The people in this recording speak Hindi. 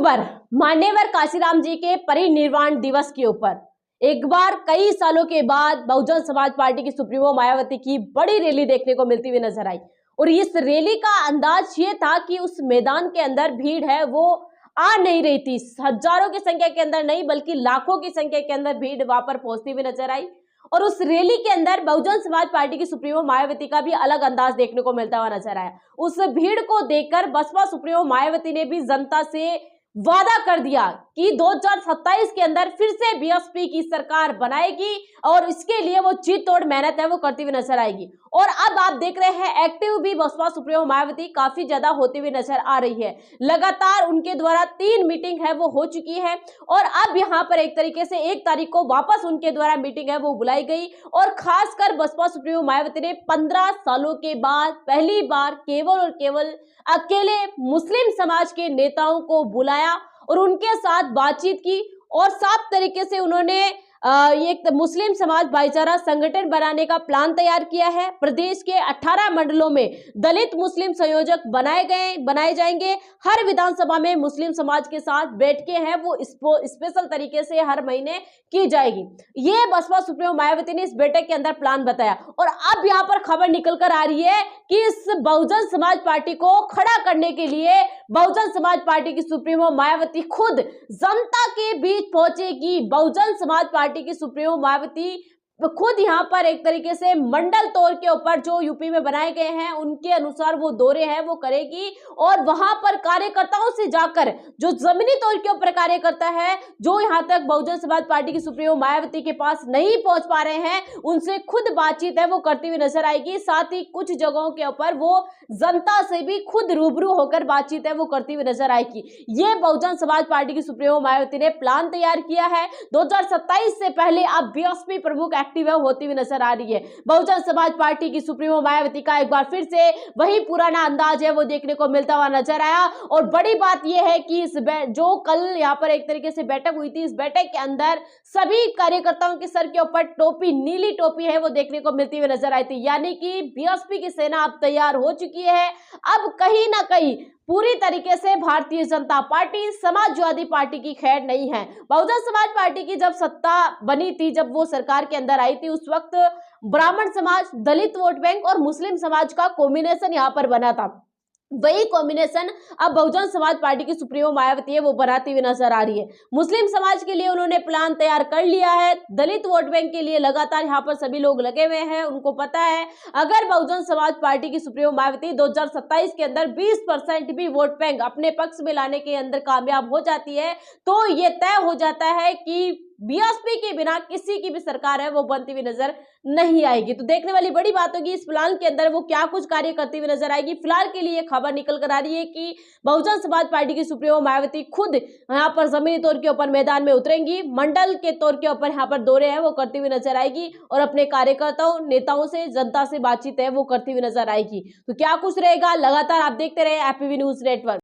खबर मान्यवर काशीराम जी के परिनिर्वाण दिवस के ऊपर एक बार कई सालों के बाद बहुजन समाज पार्टी की सुप्रीमो मायावती की बड़ी रैली देखने को मिलती हुई नजर आई। और इस रैली का अंदाज ये था कि उस मैदान के अंदर भीड़ है वो आ नहीं रही थी, हजारों की संख्या के अंदर नहीं बल्कि लाखों की संख्या के अंदर भीड़ वहां पर पहुंचती हुई नजर आई। और उस रैली के अंदर बहुजन समाज पार्टी की सुप्रीमो मायावती का भी अलग अंदाज देखने को मिलता हुआ नजर आया। उस भीड़ को देखकर बसपा सुप्रीमो मायावती ने भी जनता से वादा कर दिया कि 2027 के अंदर फिर से बीएसपी की सरकार बनाएगी और इसके लिए वो जी तोड़ मेहनत है वो करती हुई नजर आएगी। और अब आप देख रहे हैं एक्टिव भी बसपा सुप्रीमो मायावती काफी ज्यादा होती हुई नजर आ रही है। लगातार उनके द्वारा 3 मीटिंग है वो हो चुकी है और अब यहाँ पर एक तरीके से 1 तारीख को वापस उनके द्वारा मीटिंग है वो बुलाई गई। और खासकर बसपा सुप्रीमो मायावती ने 15 सालों के बाद पहली बार केवल और केवल अकेले मुस्लिम समाज के नेताओं को बुलाया और उनके साथ बातचीत की और साफ तरीके से उन्होंने एक मुस्लिम समाज भाईचारा संगठन बनाने का प्लान तैयार किया है। प्रदेश के 18 मंडलों में दलित मुस्लिम संयोजक बनाए जाएंगे। हर विधानसभा में मुस्लिम समाज के साथ बैठकें हैं वो स्पेशल तरीके से हर महीने की जाएगी। ये बसपा सुप्रीमो मायावती ने इस बैठक के अंदर प्लान बताया। और अब यहाँ पर खबर निकल कर आ रही है कि इस बहुजन समाज पार्टी को खड़ा करने के लिए बहुजन समाज पार्टी की सुप्रीमो मायावती खुद जनता के बीच पहुंचेगी। बहुजन समाज पार्टी की सुप्रीमो मायावती खुद यहाँ पर एक तरीके से मंडल तौर के ऊपर जो यूपी में बनाए गए हैं उनके अनुसार वो दौरे हैं वो करेगी और वहां पर कार्यकर्ताओं से जाकर जो जमीनी तौर के ऊपर कार्यकर्ता है जो यहाँ तक बहुजन समाज पार्टी की सुप्रीमो मायावती के पास नहीं पहुंच पा रहे हैं उनसे खुद बातचीत है वो करती हुई नजर आएगी। साथ ही कुछ जगहों के ऊपर वो जनता से भी खुद रूबरू होकर बातचीत है वो करती हुई नजर आएगी। ये बहुजन समाज पार्टी की सुप्रीमो मायावती ने प्लान तैयार किया है। 2027 से पहले अब बीएसपी प्रमुख एक्टिव होती हुई नजर आ रही है। बहुजन समाज पार्टी की सुप्रीमो मायावती का एक बार फिर से वही पुराना अंदाज है वो देखने को मिलता हुआ नजर आया। और बड़ी बात यह है कि इस जो कल यहाँ पर एक तरीके से बैठक हुई थी, इस बैठक के अंदर सभी कार्यकर्ताओं के सर के ऊपर टोपी, नीली टोपी है वो देखने को मिलती हुई नजर आई थी। यानी कि बीएसपी की सेना अब तैयार हो चुकी है। अब कहीं ना कहीं पूरी तरीके से भारतीय जनता पार्टी समाजवादी पार्टी की खैर नहीं है। बहुजन समाज पार्टी की जब सत्ता बनी थी, जब वो सरकार के अंदर आई थी, उस वक्त ब्राह्मण समाज, दलित वोट बैंक और मुस्लिम समाज का कॉम्बिनेशन यहाँ पर बना था। वही कॉम्बिनेशन अब बहुजन समाज पार्टी की सुप्रीमो मायावती है वो बनाती हुई नजर आ रही है। मुस्लिम समाज के लिए उन्होंने प्लान तैयार कर लिया है। दलित वोट बैंक के लिए लगातार यहाँ पर सभी लोग लगे हुए हैं। उनको पता है अगर बहुजन समाज पार्टी की सुप्रीमो मायावती 2027 के अंदर 20% भी वोट बैंक अपने पक्ष में लाने के अंदर कामयाब हो जाती है तो ये तय हो जाता है कि बीएसपी के बिना किसी की भी सरकार है वो बनती हुई नजर नहीं आएगी। तो देखने वाली बड़ी बात होगी इस प्लान के अंदर वो क्या कुछ कार्य करती हुई नजर आएगी। फिलहाल के लिए खबर निकल कर आ रही है कि बहुजन समाज पार्टी की सुप्रीमो मायावती खुद यहाँ पर जमीनी तौर के ऊपर मैदान में उतरेंगी, मंडल के तौर के ऊपर यहाँ पर दौरे हैं वो करती हुई नजर आएगी और अपने कार्यकर्ताओं, नेताओं से, जनता से बातचीत है वो करती हुई नजर आएगी। तो क्या कुछ रहेगा लगातार आप देखते रहे एपीवी न्यूज नेटवर्क।